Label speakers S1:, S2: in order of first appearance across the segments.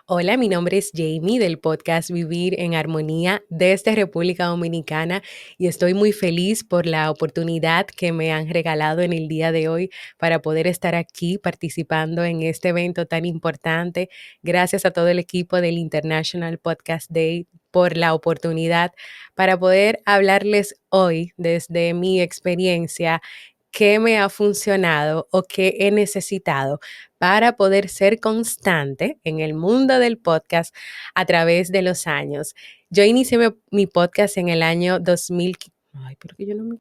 S1: Hola, mi nombre es Jamie del podcast Vivir en Armonía desde República Dominicana y estoy muy feliz por la oportunidad que me han regalado en el día de hoy para poder estar aquí participando en este evento tan importante. Gracias a todo el equipo del International Podcast Day por la oportunidad para poder hablarles hoy desde mi experiencia qué me ha funcionado o qué he necesitado para poder ser constante en el mundo del podcast a través de los años. Yo inicié mi podcast en el año 2000. Ay, ¿por qué yo no me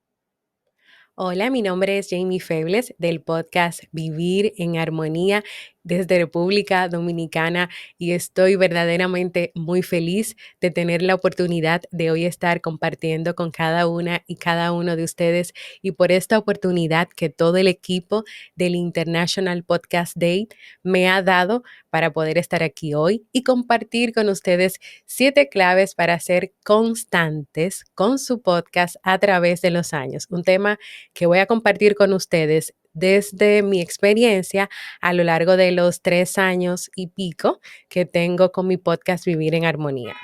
S1: Hola, mi nombre es Jamie Febles del podcast Vivir en Armonía desde República Dominicana y estoy verdaderamente muy feliz de tener la oportunidad de hoy estar compartiendo con cada una y cada uno de ustedes y por esta oportunidad que todo el equipo del International Podcast Day me ha dado para poder estar aquí hoy y compartir con ustedes 7 claves para ser constantes con su podcast a través de los años. Un tema que voy a compartir con ustedes desde mi experiencia a lo largo de los 3 años y pico que tengo con mi podcast Vivir en Armonía.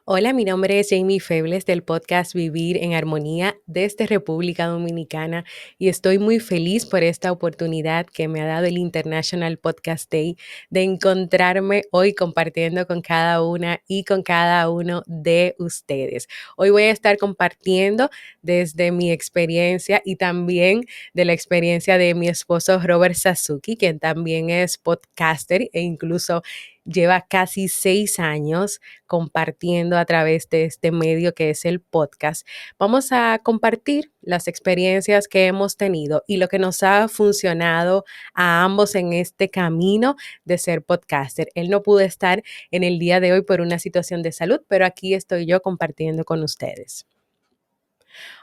S1: Hola, mi nombre es Jamie Febles del podcast Vivir en Armonía desde República Dominicana y estoy muy feliz por esta oportunidad que me ha dado el International Podcast Day de encontrarme hoy compartiendo con cada una y con cada uno de ustedes. Hoy voy a estar compartiendo desde mi experiencia y también de la experiencia de mi esposo Robert Sasuki, quien también es podcaster e incluso lleva casi 6 años compartiendo a través de este medio que es el podcast. Vamos a compartir las experiencias que hemos tenido y lo que nos ha funcionado a ambos en este camino de ser podcaster. Él no pudo estar en el día de hoy por una situación de salud, pero aquí estoy yo compartiendo con ustedes.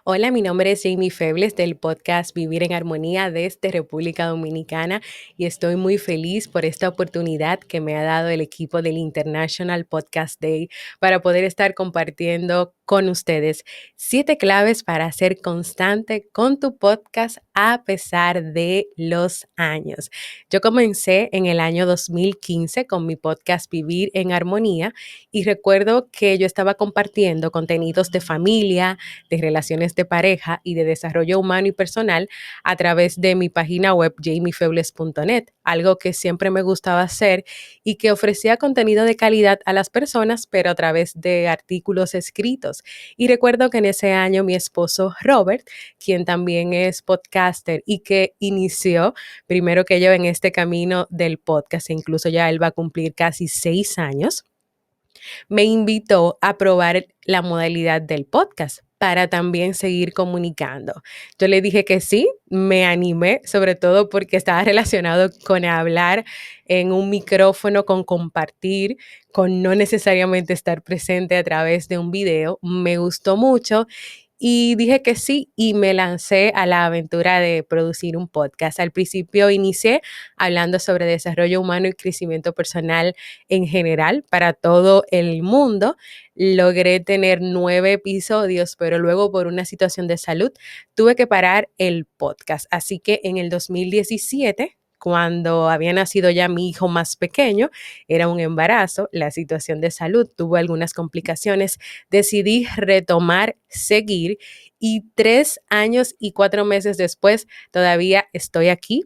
S1: Hola, mi nombre es Jamie Febles del podcast Vivir en Armonía desde República Dominicana y estoy muy feliz por esta oportunidad que me ha dado el equipo del International Podcast Day para poder estar compartiendo con ustedes 7 claves para ser constante con tu podcast a pesar de los años. Yo comencé en el año 2015 con mi podcast Vivir en Armonía y recuerdo que yo estaba compartiendo contenidos de familia, de relaciones de pareja y de desarrollo humano y personal a través de mi página web jamiefebles.net, algo que siempre me gustaba hacer y que ofrecía contenido de calidad a las personas, pero a través de artículos escritos. Y recuerdo que en ese año mi esposo Robert, quien también es podcaster y que inició primero que yo en este camino del podcast, e incluso ya él va a cumplir casi 6 años, me invitó a probar la modalidad del podcast para también seguir comunicando. Yo le dije que sí, me animé, sobre todo porque estaba relacionado con hablar en un micrófono, con compartir, con no necesariamente estar presente a través de un video. Me gustó mucho y dije que sí y me lancé a la aventura de producir un podcast. Al principio inicié hablando sobre desarrollo humano y crecimiento personal en general para todo el mundo. Logré tener 9 episodios, pero luego por una situación de salud tuve que parar el podcast. Así que en el 2017, cuando había nacido ya mi hijo más pequeño, era un embarazo, la situación de salud tuvo algunas complicaciones, decidí retomar, seguir y 3 años y 4 meses después todavía estoy aquí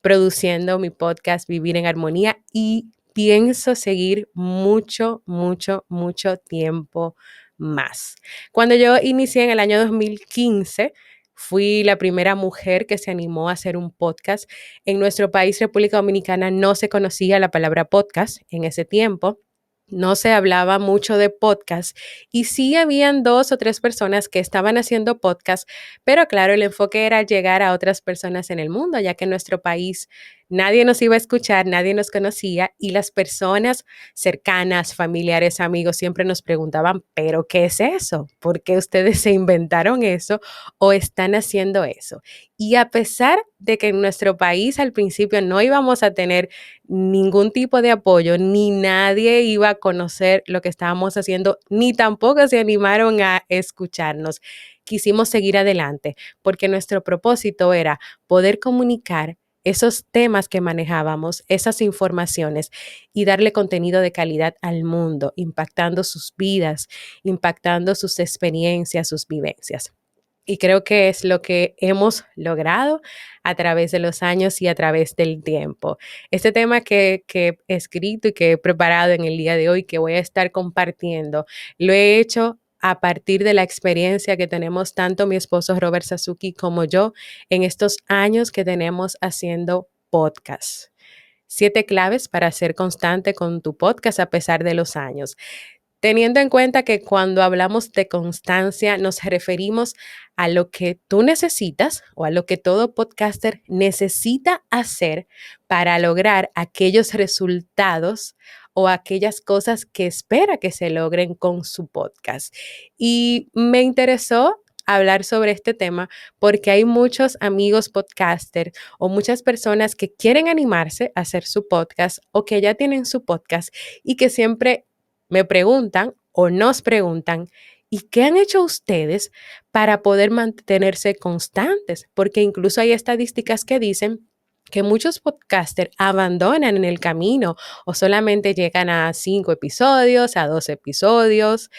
S1: produciendo mi podcast Vivir en Armonía y pienso seguir mucho, mucho, mucho tiempo más. Cuando yo inicié en el año 2015, fui la primera mujer que se animó a hacer un podcast. En nuestro país, República Dominicana, no se conocía la palabra podcast en ese tiempo. No se hablaba mucho de podcast y sí habían 2 o 3 personas que estaban haciendo podcast, pero claro, el enfoque era llegar a otras personas en el mundo, ya que en nuestro país nadie nos iba a escuchar, nadie nos conocía y las personas cercanas, familiares, amigos siempre nos preguntaban, ¿pero qué es eso? ¿Por qué ustedes se inventaron eso o están haciendo eso? Y a pesar de que en nuestro país al principio no íbamos a tener ningún tipo de apoyo, ni nadie iba a conocer lo que estábamos haciendo, ni tampoco se animaron a escucharnos. Quisimos seguir adelante porque nuestro propósito era poder comunicar esos temas que manejábamos, esas informaciones y darle contenido de calidad al mundo, impactando sus vidas, impactando sus experiencias, sus vivencias. Y creo que es lo que hemos logrado a través de los años y a través del tiempo. Este tema que he escrito y que he preparado en el día de hoy, que voy a estar compartiendo, lo he hecho a partir de la experiencia que tenemos tanto mi esposo Robert Sasuki como yo en estos años que tenemos haciendo podcast. 7 claves para ser constante con tu podcast a pesar de los años. Teniendo en cuenta que cuando hablamos de constancia nos referimos a lo que tú necesitas o a lo que todo podcaster necesita hacer para lograr aquellos resultados o aquellas cosas que espera que se logren con su podcast. Y me interesó hablar sobre este tema porque hay muchos amigos podcaster o muchas personas que quieren animarse a hacer su podcast o que ya tienen su podcast y que siempre me preguntan o nos preguntan, ¿y qué han hecho ustedes para poder mantenerse constantes? Porque incluso hay estadísticas que dicen que muchos podcasters abandonan en el camino o solamente llegan a 5 episodios, a 2 episodios.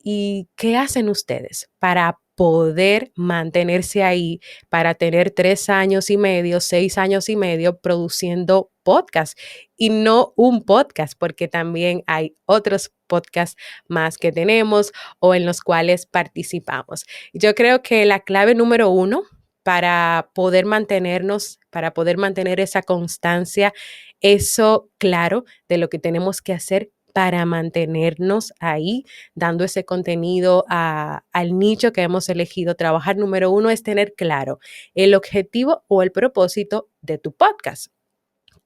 S1: ¿Y qué hacen ustedes para poder mantenerse ahí, para tener 3 años y medio, 6 años y medio produciendo podcast? Y no un podcast, porque también hay otros podcasts más que tenemos o en los cuales participamos. Yo creo que la clave número uno para poder mantenernos, para poder mantener esa constancia, eso claro de lo que tenemos que hacer para mantenernos ahí dando ese contenido al nicho que hemos elegido trabajar. Número uno es tener claro el objetivo o el propósito de tu podcast.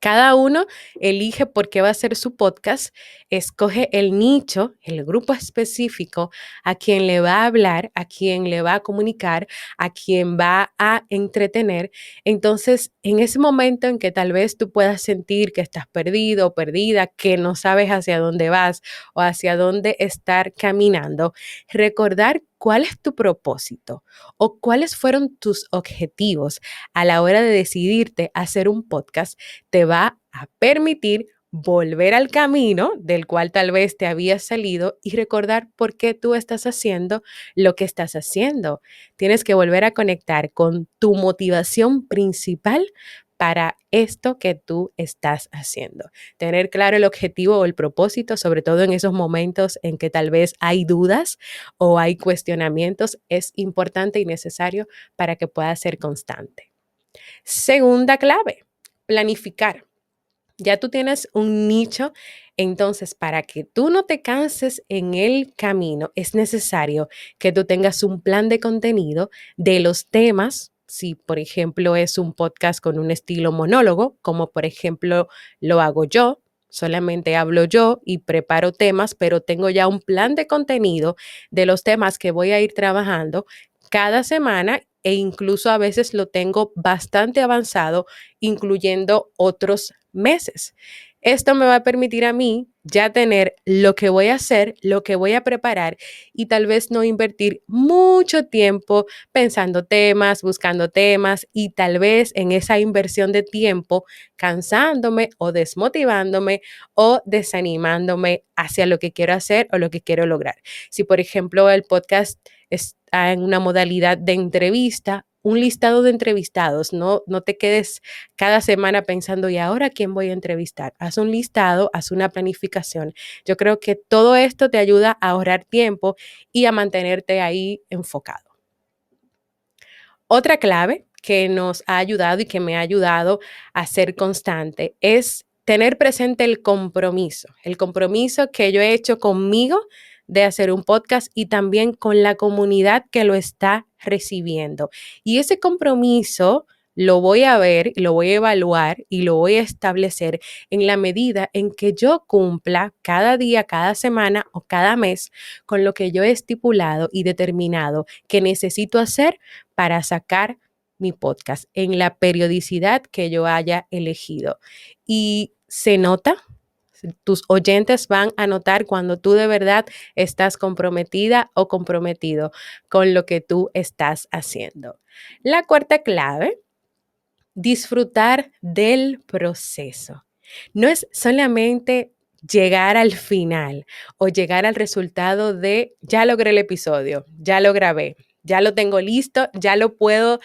S1: Cada uno elige por qué va a ser su podcast, escoge el nicho, el grupo específico a quien le va a hablar, a quien le va a comunicar, a quien va a entretener. Entonces, en ese momento en que tal vez tú puedas sentir que estás perdido o perdida, que no sabes hacia dónde vas o hacia dónde estar caminando, recordar cuál es tu propósito o cuáles fueron tus objetivos a la hora de decidirte a hacer un podcast te va a permitir volver al camino del cual tal vez te habías salido y recordar por qué tú estás haciendo lo que estás haciendo. Tienes que volver a conectar con tu motivación principal para esto que tú estás haciendo. Tener claro el objetivo o el propósito, sobre todo en esos momentos en que tal vez hay dudas o hay cuestionamientos, es importante y necesario para que puedas ser constante. Segunda clave, planificar. Ya tú tienes un nicho, entonces para que tú no te canses en el camino, es necesario que tú tengas un plan de contenido de los temas. Si, por ejemplo, es un podcast con un estilo monólogo, como por ejemplo lo hago yo, solamente hablo yo y preparo temas, pero tengo ya un plan de contenido de los temas que voy a ir trabajando cada semana e incluso a veces lo tengo bastante avanzado, incluyendo otros meses. Esto me va a permitir a mí ya tener lo que voy a hacer, lo que voy a preparar y tal vez no invertir mucho tiempo pensando temas, buscando temas y tal vez en esa inversión de tiempo cansándome o desmotivándome o desanimándome hacia lo que quiero hacer o lo que quiero lograr. Si por ejemplo el podcast está en una modalidad de entrevista, un listado de entrevistados, no te quedes cada semana pensando, ¿y ahora quién voy a entrevistar? Haz un listado, haz una planificación. Yo creo que todo esto te ayuda a ahorrar tiempo y a mantenerte ahí enfocado. Otra clave que nos ha ayudado y que me ha ayudado a ser constante es tener presente el compromiso que yo he hecho conmigo de hacer un podcast y también con la comunidad que lo está recibiendo. Y ese compromiso lo voy a ver, lo voy a evaluar y lo voy a establecer en la medida en que yo cumpla cada día, cada semana o cada mes con lo que yo he estipulado y determinado que necesito hacer para sacar mi podcast en la periodicidad que yo haya elegido. Y se nota, tus oyentes van a notar cuando tú de verdad estás comprometida o comprometido con lo que tú estás haciendo. La cuarta clave disfrutar del proceso. No es solamente llegar al final o llegar al resultado de ya logré el episodio, ya lo grabé, ya lo tengo listo, ya lo puedo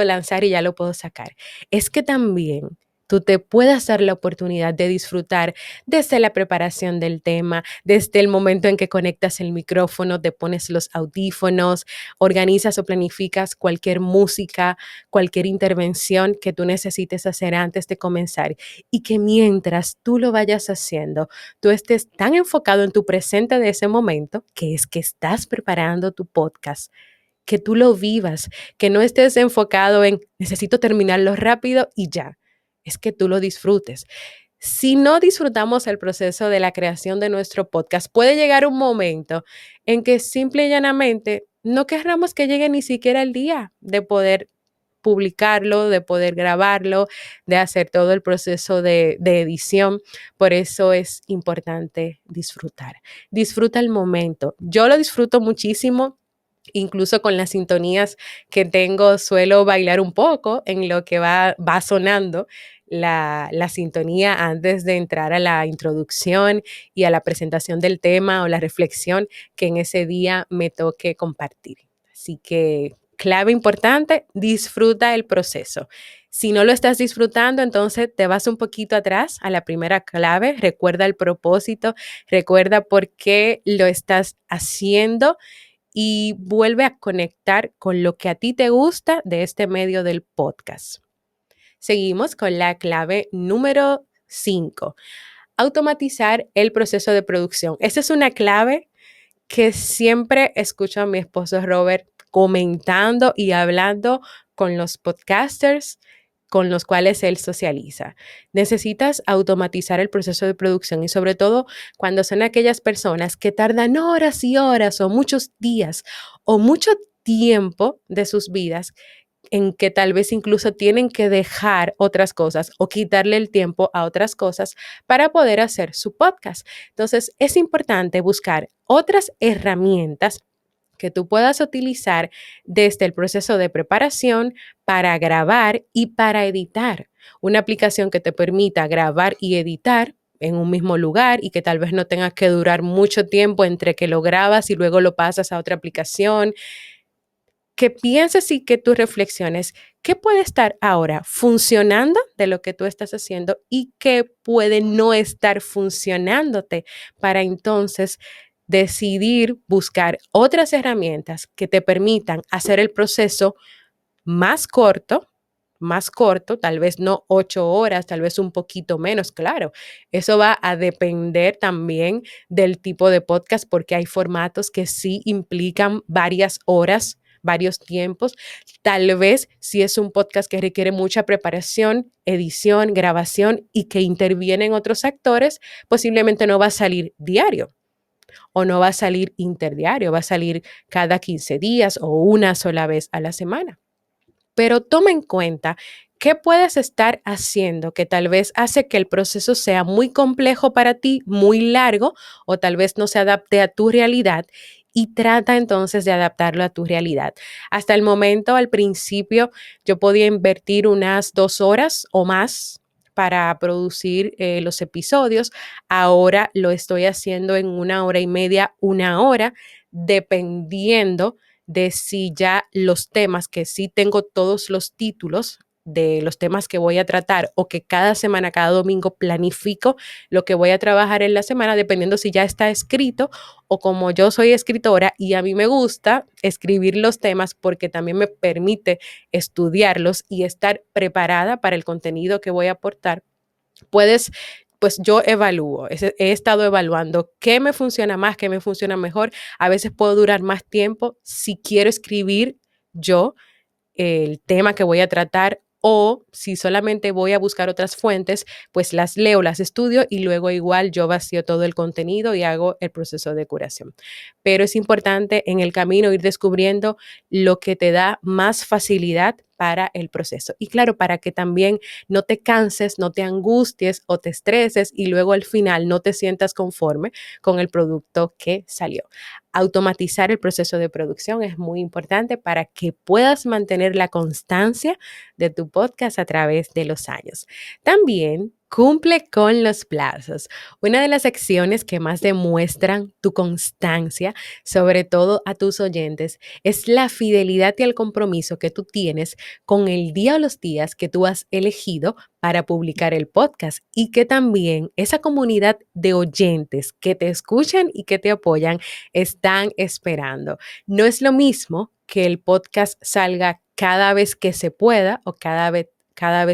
S1: lanzar y ya lo puedo sacar. Es que también tú te puedas dar la oportunidad de disfrutar desde la preparación del tema, desde el momento en que conectas el micrófono, te pones los audífonos, organizas o planificas cualquier música, cualquier intervención que tú necesites hacer antes de comenzar y que mientras tú lo vayas haciendo, tú estés tan enfocado en tu presente de ese momento, que es que estás preparando tu podcast, que tú lo vivas, que no estés enfocado en necesito terminarlo rápido y ya, es que tú lo disfrutes. Si no disfrutamos el proceso de la creación de nuestro podcast, puede llegar un momento en que simple y llanamente no querramos que llegue ni siquiera el día de poder publicarlo, de poder grabarlo, de hacer todo el proceso de edición. Por eso es importante disfrutar. Disfruta el momento. Yo lo disfruto muchísimo. Incluso con las sintonías que tengo, suelo bailar un poco en lo que va sonando la sintonía antes de entrar a la introducción y a la presentación del tema o la reflexión que en ese día me toque compartir. Así que clave importante, disfruta el proceso. Si no lo estás disfrutando, entonces te vas un poquito atrás a la primera clave, recuerda el propósito, recuerda por qué lo estás haciendo y vuelve a conectar con lo que a ti te gusta de este medio del podcast. Seguimos con la clave número 5, automatizar el proceso de producción. Esta es una clave que siempre escucho a mi esposo Robert comentando y hablando con los podcasters con los cuales él socializa. Necesitas automatizar el proceso de producción y sobre todo cuando son aquellas personas que tardan horas y horas o muchos días o mucho tiempo de sus vidas en que tal vez incluso tienen que dejar otras cosas o quitarle el tiempo a otras cosas para poder hacer su podcast. Entonces, es importante buscar otras herramientas que tú puedas utilizar desde el proceso de preparación para grabar y para editar. Una aplicación que te permita grabar y editar en un mismo lugar y que tal vez no tengas que durar mucho tiempo entre que lo grabas y luego lo pasas a otra aplicación. Que pienses y que tú reflexiones qué puede estar ahora funcionando de lo que tú estás haciendo y qué puede no estar funcionándote para entonces decidir buscar otras herramientas que te permitan hacer el proceso más corto, tal vez no 8 horas, tal vez un poquito menos, claro. Eso va a depender también del tipo de podcast porque hay formatos que sí implican varias horas, varios tiempos. Tal vez si es un podcast que requiere mucha preparación, edición, grabación y que intervienen otros actores, posiblemente no va a salir diario o no va a salir interdiario, va a salir cada 15 días o una sola vez a la semana. Pero toma en cuenta qué puedes estar haciendo que tal vez hace que el proceso sea muy complejo para ti, muy largo o tal vez no se adapte a tu realidad y trata entonces de adaptarlo a tu realidad. Hasta el momento, al principio, yo podía invertir unas 2 horas o más para producir los episodios. Ahora lo estoy haciendo en 1 hora y media, 1 hora, dependiendo de si ya los temas, que sí tengo todos los títulos de los temas que voy a tratar o que cada semana, cada domingo planifico lo que voy a trabajar en la semana, dependiendo si ya está escrito o como yo soy escritora y a mí me gusta escribir los temas porque también me permite estudiarlos y estar preparada para el contenido que voy a aportar. Puedes, pues yo evalúo, he estado evaluando qué me funciona más, qué me funciona mejor. A veces puedo durar más tiempo si quiero escribir yo el tema que voy a tratar o si solamente voy a buscar otras fuentes, pues las leo, las estudio y luego igual yo vacío todo el contenido y hago el proceso de curación. Pero es importante en el camino ir descubriendo lo que te da más facilidad para el proceso. Y claro, para que también no te canses, no te angusties o te estreses y luego al final no te sientas conforme con el producto que salió. Automatizar el proceso de producción es muy importante para que puedas mantener la constancia de tu podcast a través de los años. También cumple con los plazos. Una de las acciones que más demuestran tu constancia, sobre todo a tus oyentes, es la fidelidad y el compromiso que tú tienes con el día o los días que tú has elegido para publicar el podcast y que también esa comunidad de oyentes que te escuchan y que te apoyan están esperando. No es lo mismo que el podcast salga cada vez que se pueda o cada vez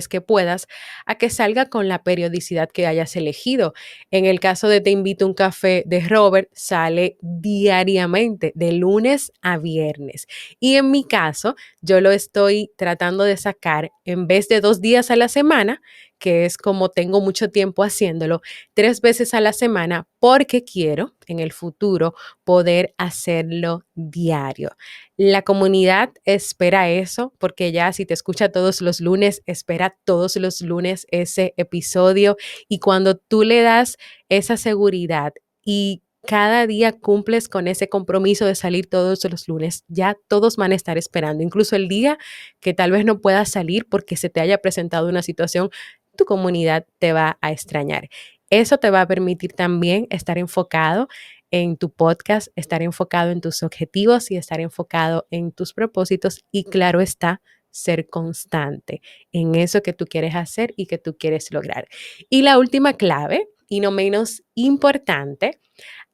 S1: que puedas, a que salga con la periodicidad que hayas elegido. En el caso de Te invito a un café de Robert, sale diariamente, de lunes a viernes. Y en mi caso, yo lo estoy tratando de sacar en vez de 2 días a la semana, que es como tengo mucho tiempo haciéndolo, 3 veces a la semana, porque quiero en el futuro poder hacerlo diario. La comunidad espera eso, porque ya si te escucha todos los lunes, espera todos los lunes ese episodio. Y cuando tú le das esa seguridad y cada día cumples con ese compromiso de salir todos los lunes, ya todos van a estar esperando, incluso el día que tal vez no puedas salir porque se te haya presentado una situación, tu comunidad te va a extrañar. Eso te va a permitir también estar enfocado en tu podcast, estar enfocado en tus objetivos y estar enfocado en tus propósitos y claro está, ser constante en eso que tú quieres hacer y que tú quieres lograr. Y la última clave, y no menos importante,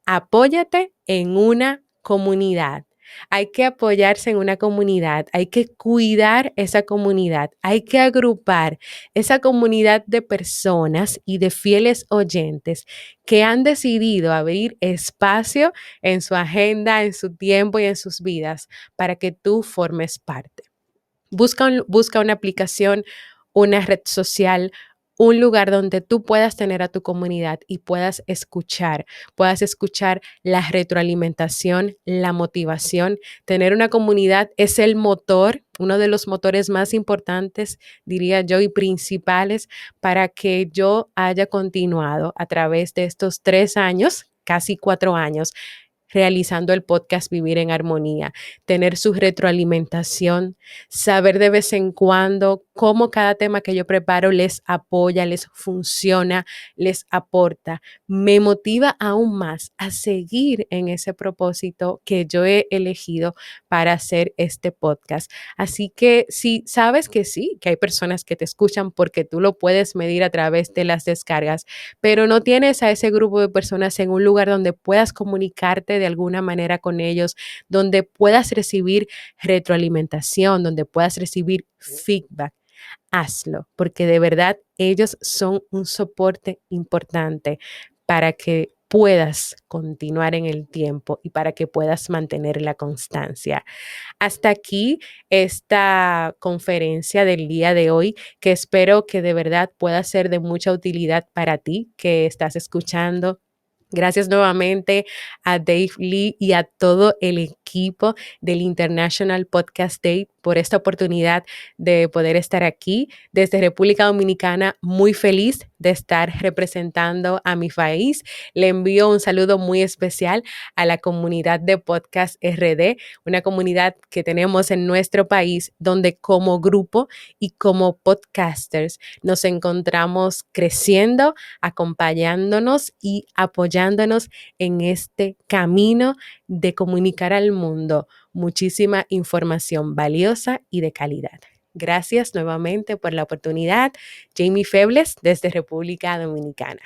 S1: apóyate en una comunidad. Hay que apoyarse en una comunidad, hay que cuidar esa comunidad, hay que agrupar esa comunidad de personas y de fieles oyentes que han decidido abrir espacio en su agenda, en su tiempo y en sus vidas para que tú formes parte. Busca una aplicación, una red social, un lugar donde tú puedas tener a tu comunidad y puedas escuchar la retroalimentación, la motivación. Tener una comunidad es el motor, uno de los motores más importantes, diría yo, y principales para que yo haya continuado a través de estos 3 años, casi 4 años, realizando el podcast Vivir en Armonía, tener su retroalimentación, saber de vez en cuando cómo cada tema que yo preparo les apoya, les funciona, les aporta, me motiva aún más a seguir en ese propósito que yo he elegido para hacer este podcast. Así que si sabes que sí, que hay personas que te escuchan porque tú lo puedes medir a través de las descargas, pero no tienes a ese grupo de personas en un lugar donde puedas comunicarte de alguna manera con ellos, donde puedas recibir retroalimentación, donde puedas recibir feedback, hazlo, porque de verdad ellos son un soporte importante para que puedas continuar en el tiempo y para que puedas mantener la constancia. Hasta aquí esta conferencia del día de hoy, que espero que de verdad pueda ser de mucha utilidad para ti que estás escuchando. Gracias nuevamente a Dave Lee y a todo el equipo del International Podcast Day por esta oportunidad de poder estar aquí desde República Dominicana, muy feliz de estar representando a mi país. Le envío un saludo muy especial a la comunidad de Podcast RD, una comunidad que tenemos en nuestro país donde como grupo y como podcasters nos encontramos creciendo, acompañándonos y apoyándonos en este camino de comunicar al mundo muchísima información valiosa y de calidad. Gracias nuevamente por la oportunidad. Jamie Febles desde República Dominicana.